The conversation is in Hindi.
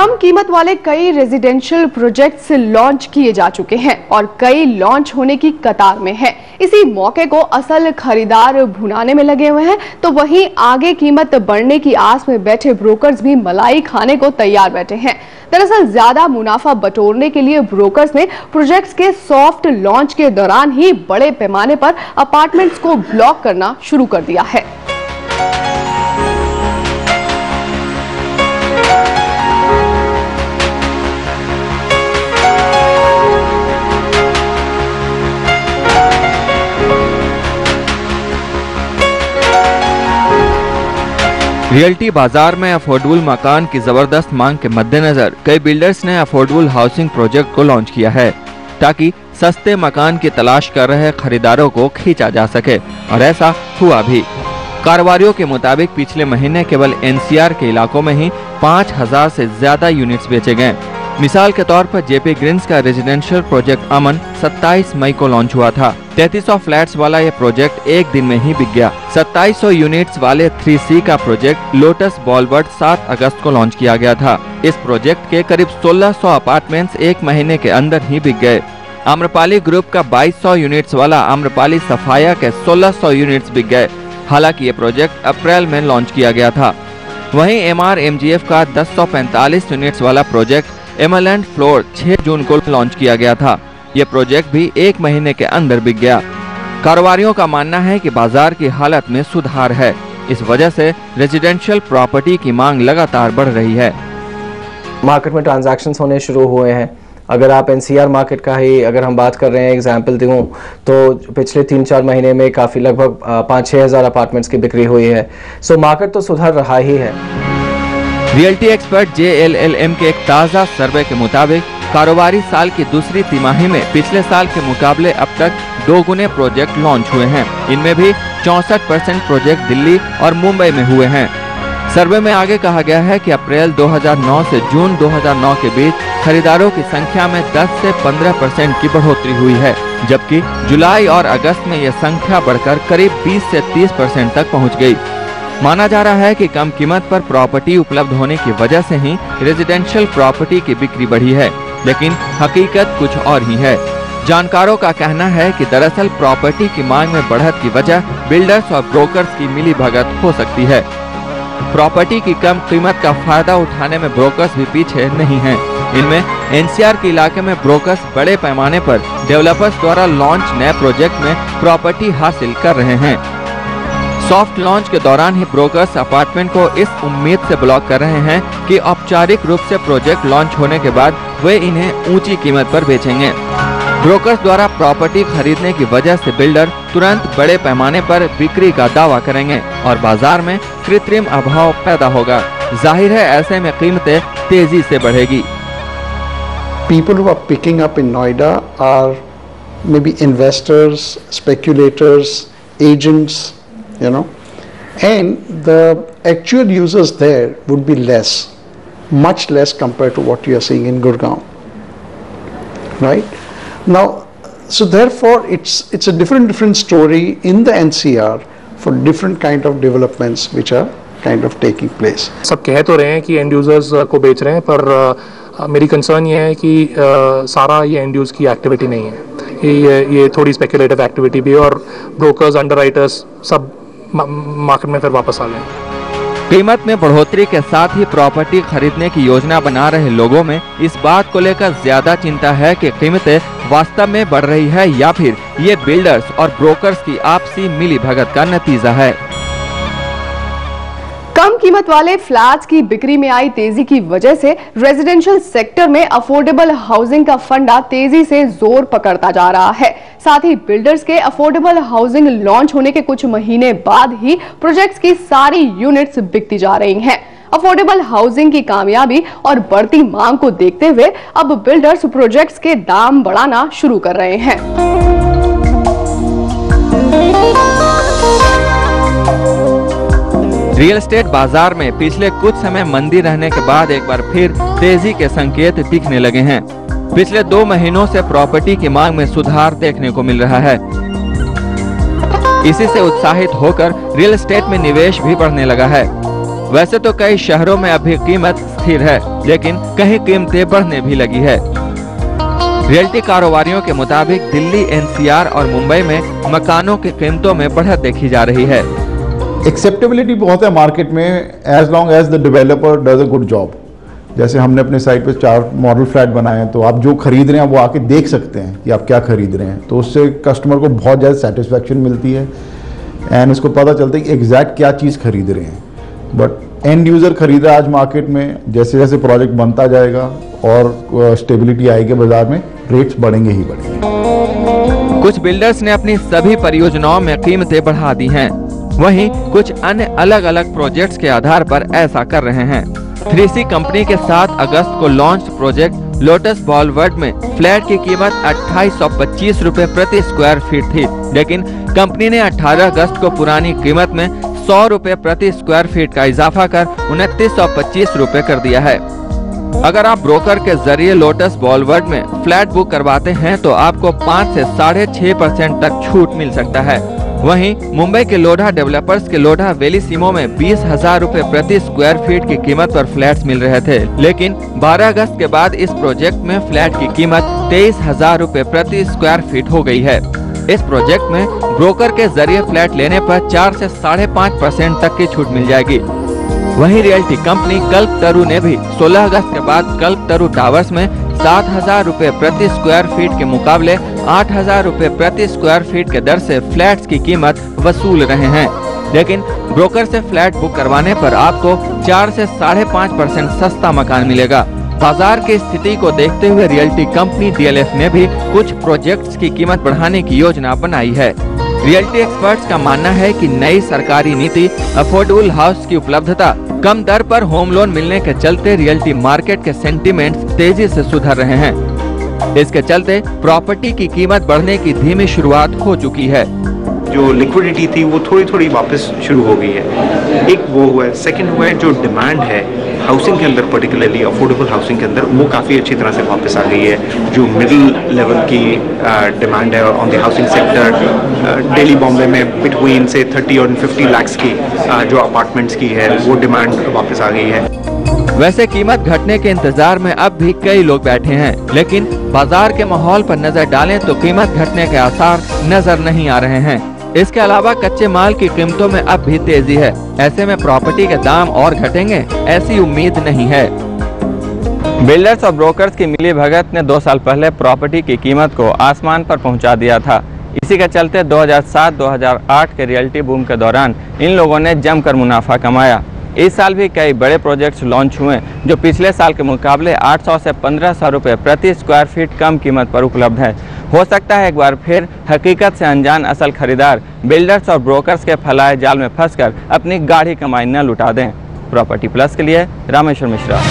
कम कीमत वाले कई रेजिडेंशियल प्रोजेक्ट्स लॉन्च किए जा चुके हैं और कई लॉन्च होने की कतार में हैं। इसी मौके को असल खरीदार भुनाने में लगे हुए हैं, तो वहीं आगे कीमत बढ़ने की आस में बैठे ब्रोकर्स भी मलाई खाने को तैयार बैठे हैं। दरअसल ज्यादा मुनाफा बटोरने के लिए ब्रोकर्स ने प्रोजेक्ट्स के सॉफ्ट लॉन्च के दौरान ही बड़े पैमाने पर अपार्टमेंट्स को ब्लॉक करना शुरू कर दिया है। रियल्टी बाजार में अफोर्डेबल मकान की जबरदस्त मांग के मद्देनजर कई बिल्डर्स ने अफोर्डेबल हाउसिंग प्रोजेक्ट को लॉन्च किया है ताकि सस्ते मकान की तलाश कर रहे खरीदारों को खींचा जा सके, और ऐसा हुआ भी। कारोबारियों के मुताबिक पिछले महीने केवल एनसीआर के इलाकों में ही 5000 से ज्यादा यूनिट्स बेचे गए। मिसाल के तौर पर जेपी ग्रीन्स का रेजिडेंशियल प्रोजेक्ट अमन 27 मई को लॉन्च हुआ था। 3300 फ्लैट्स वाला ये प्रोजेक्ट एक दिन में ही बिक गया। 2700 यूनिट्स वाले 3C का प्रोजेक्ट लोटस बॉलवर्ड 7 अगस्त को लॉन्च किया गया था। इस प्रोजेक्ट के करीब 1600 अपार्टमेंट्स एक महीने के अंदर ही बिक गए। आम्रपाली ग्रुप का 2200 यूनिट्स वाला आम्रपाली सफाया के 1600 यूनिट्स बिक गए। हालांकि ये प्रोजेक्ट अप्रैल में लॉन्च किया गया था। वहीं MRMGF का 1045 यूनिट्स वाला प्रोजेक्ट एमरलैंड फ्लोर 6 जून को लॉन्च किया गया था। ये प्रोजेक्ट भी एक महीने के अंदर बिक गया। कारोबारियों का मानना है कि बाजार की हालत में सुधार है, इस वजह से रेजिडेंशियल प्रॉपर्टी की मांग लगातार बढ़ रही है। मार्केट में ट्रांजैक्शंस होने शुरू हुए हैं। अगर आप एनसीआर मार्केट का ही अगर हम बात कर रहे हैं, एग्जांपल दूं तो पिछले 3-4 महीने में काफ़ी लगभग 5-6 हज़ार अपार्टमेंट्स की बिक्री हुई है। सो मार्केट तो सुधर रहा ही है। रियल्टी एक्सपर्ट JLLM के एक ताज़ा सर्वे के मुताबिक कारोबारी साल की दूसरी तिमाही में पिछले साल के मुकाबले अब तक 2 गुने प्रोजेक्ट लॉन्च हुए हैं। इनमें भी 64% प्रोजेक्ट दिल्ली और मुंबई में हुए हैं। सर्वे में आगे कहा गया है कि अप्रैल 2009 से जून 2009 के बीच खरीदारों की संख्या में 10 से 15% की बढ़ोतरी हुई है, जबकि जुलाई और अगस्त में यह संख्या बढ़कर करीब 20 से 30% तक पहुँच गयी। माना जा रहा है कि कम कीमत पर प्रॉपर्टी उपलब्ध होने की वजह से ही रेजिडेंशियल प्रॉपर्टी की बिक्री बढ़ी है, लेकिन हकीकत कुछ और ही है। जानकारों का कहना है कि दरअसल प्रॉपर्टी की मांग में बढ़त की वजह बिल्डर्स और ब्रोकर्स की मिलीभगत हो सकती है। प्रॉपर्टी की कम कीमत का फायदा उठाने में ब्रोकर्स भी पीछे नहीं हैं। इनमें एनसीआर के इलाके में ब्रोकर्स बड़े पैमाने पर डेवलपर्स द्वारा लॉन्च नए प्रोजेक्ट में प्रॉपर्टी हासिल कर रहे हैं। सॉफ्ट लॉन्च के दौरान ही ब्रोकर्स अपार्टमेंट को इस उम्मीद से ब्लॉक कर रहे हैं कि औपचारिक रूप से प्रोजेक्ट लॉन्च होने के बाद वे इन्हें ऊंची कीमत पर बेचेंगे। ब्रोकर्स द्वारा प्रॉपर्टी खरीदने की वजह से बिल्डर तुरंत बड़े पैमाने पर बिक्री का दावा करेंगे और बाजार में कृत्रिम अभाव पैदा होगा। जाहिर है ऐसे में कीमतें तेजी से बढ़ेगी। People who are picking up in Noida are maybe investors, speculators, agents, and the actual users there would be less, much less compared to what you are seeing in Gurgaon, right? Now, so therefore it's a different story in the NCR for different kind of developments which are kind of taking place. सब कह तो रहे हैं कि एंड यूजर्स को बेच रहे हैं, पर मेरी कंसर्न ये है कि सारा ये एंड यूज की एक्टिविटी नहीं है। ये थोड़ी स्पेकुलेटिव एक्टिविटी भी है और ब्रोकर्स, अंडरराइटर्स सब मार्केट में फिर वापस आ गए। कीमत में बढ़ोतरी के साथ ही प्रॉपर्टी खरीदने की योजना बना रहे लोगों में इस बात को लेकर ज्यादा चिंता है कि कीमतें वास्तव में बढ़ रही है या फिर ये बिल्डर्स और ब्रोकर्स की आपसी मिलीभगत का नतीजा है। कम कीमत वाले फ्लैट्स की बिक्री में आई तेजी की वजह से रेजिडेंशियल सेक्टर में अफोर्डेबल हाउसिंग का फंडा तेजी से जोर पकड़ता जा रहा है। साथ ही बिल्डर्स के अफोर्डेबल हाउसिंग लॉन्च होने के कुछ महीने बाद ही प्रोजेक्ट्स की सारी यूनिट्स बिकती जा रही हैं। अफोर्डेबल हाउसिंग की कामयाबी और बढ़ती मांग को देखते हुए अब बिल्डर्स प्रोजेक्ट्स के दाम बढ़ाना शुरू कर रहे हैं। रियल एस्टेट बाजार में पिछले कुछ समय मंदी रहने के बाद एक बार फिर तेजी के संकेत दिखने लगे हैं। पिछले 2 महीनों से प्रॉपर्टी की मांग में सुधार देखने को मिल रहा है। इसी से उत्साहित होकर रियल एस्टेट में निवेश भी बढ़ने लगा है। वैसे तो कई शहरों में अभी कीमत स्थिर है, लेकिन कहीं कीमतें बढ़ने भी लगी है। रियल्टी कारोबारियों के मुताबिक दिल्ली, एनसीआर और मुंबई में मकानों की कीमतों में बढ़त देखी जा रही है। एक्सेप्टेबिलिटी बहुत है मार्केट में, as long as the developer does a good job. जैसे हमने अपने साइट पे 4 मॉडल फ्लैट बनाए हैं, तो आप जो खरीद रहे हैं वो आके देख सकते हैं कि आप क्या खरीद रहे हैं, तो उससे कस्टमर को बहुत ज़्यादा सेटिस्फेक्शन मिलती है एंड उसको पता चलता है कि एग्जैक्ट क्या चीज़ खरीद रहे हैं। बट एंड यूज़र खरीद रहा है आज मार्केट में, जैसे जैसे प्रोजेक्ट बनता जाएगा और स्टेबिलिटी आएगी बाजार में, रेट्स बढ़ेंगे ही बढ़ेंगे। कुछ बिल्डर्स ने अपनी सभी परियोजनाओं में कीमतें बढ़ा दी हैं, वहीं कुछ अन्य अलग अलग प्रोजेक्ट्स के आधार पर ऐसा कर रहे हैं। 3C कंपनी के 7 अगस्त को लॉन्च प्रोजेक्ट लोटस बॉलवर्ड में फ्लैट की कीमत 2825 रुपए प्रति स्क्वायर फीट थी, लेकिन कंपनी ने 18 अगस्त को पुरानी कीमत में 100 रुपए प्रति स्क्वायर फीट का इजाफा कर 2925 रुपए कर दिया है। अगर आप ब्रोकर के जरिए लोटस बॉलवर्ड में फ्लैट बुक करवाते हैं तो आपको 5 से 6.5% तक छूट मिल सकता है। वहीं मुंबई के लोढ़ा डेवलपर्स के लोढ़ा वेलिसिमो में 20,000 रुपए प्रति स्क्वायर फीट की कीमत पर फ्लैट्स मिल रहे थे, लेकिन 12 अगस्त के बाद इस प्रोजेक्ट में फ्लैट की कीमत 23,000 रुपए प्रति स्क्वायर फीट हो गई है। इस प्रोजेक्ट में ब्रोकर के जरिए फ्लैट लेने पर 4 से 5.5% तक की छूट मिल जाएगी। वहीं रियल्टी कंपनी कल्पतरु ने भी 16 अगस्त के बाद कल्पतरु टावर्स में 7,000 रुपए प्रति स्क्वायर फीट के मुकाबले 8,000 रुपए प्रति स्क्वायर फीट के दर से फ्लैट्स की कीमत वसूल रहे हैं, लेकिन ब्रोकर से फ्लैट बुक करवाने पर आपको 4 से 5.5% सस्ता मकान मिलेगा। बाजार की स्थिति को देखते हुए रियल्टी कंपनी DLF ने भी कुछ प्रोजेक्ट्स की कीमत बढ़ाने की योजना बनाई है। रियल्टी एक्सपर्ट्स का मानना है कि नई सरकारी नीति अफोर्डेबल हाउस की उपलब्धता, कम दर पर होम लोन मिलने के चलते रियल्टी मार्केट के सेंटीमेंट्स तेजी से सुधर रहे हैं। इसके चलते प्रॉपर्टी की कीमत बढ़ने की धीमी शुरुआत हो चुकी है। जो लिक्विडिटी थी वो थोड़ी थोड़ी वापस शुरू हो गई है। एक वो हुआ है, सेकंड हुआ है जो डिमांड है हाउसिंग के अंदर, पर्टिकुलरली अफोर्डेबल हाउसिंग के अंदर, वो काफ़ी अच्छी तरह से वापस आ गई है। जो मिडिल लेवल की डिमांड है on the housing sector, Delhi Bombay में बिटवीन से 30 और 50 लाख की जो अपार्टमेंट्स की है वो डिमांड वापस आ गई है। वैसे कीमत घटने के इंतजार में अब भी कई लोग बैठे हैं, लेकिन बाजार के माहौल पर नजर डालें तो कीमत घटने के आसार नजर नहीं आ रहे हैं। इसके अलावा कच्चे माल की कीमतों में अब भी तेजी है। ऐसे में प्रॉपर्टी के दाम और घटेंगे ऐसी उम्मीद नहीं है। बिल्डर्स और ब्रोकर्स की मिलीभगत ने 2 साल पहले प्रॉपर्टी की कीमत को आसमान पर पहुंचा दिया था। इसी के चलते 2007-2008 के रियल्टी बूम के दौरान इन लोगों ने जमकर मुनाफा कमाया। इस साल भी कई बड़े प्रोजेक्ट्स लॉन्च हुए जो पिछले साल के मुकाबले 800 से 1500 रुपए प्रति स्क्वायर फीट कम कीमत पर उपलब्ध है। हो सकता है एक बार फिर हकीकत से अनजान असल खरीदार बिल्डर्स और ब्रोकर्स के फैलाए जाल में फंसकर अपनी गाढ़ी कमाई न लुटा दें। प्रॉपर्टी प्लस के लिए रामेश्वर मिश्रा।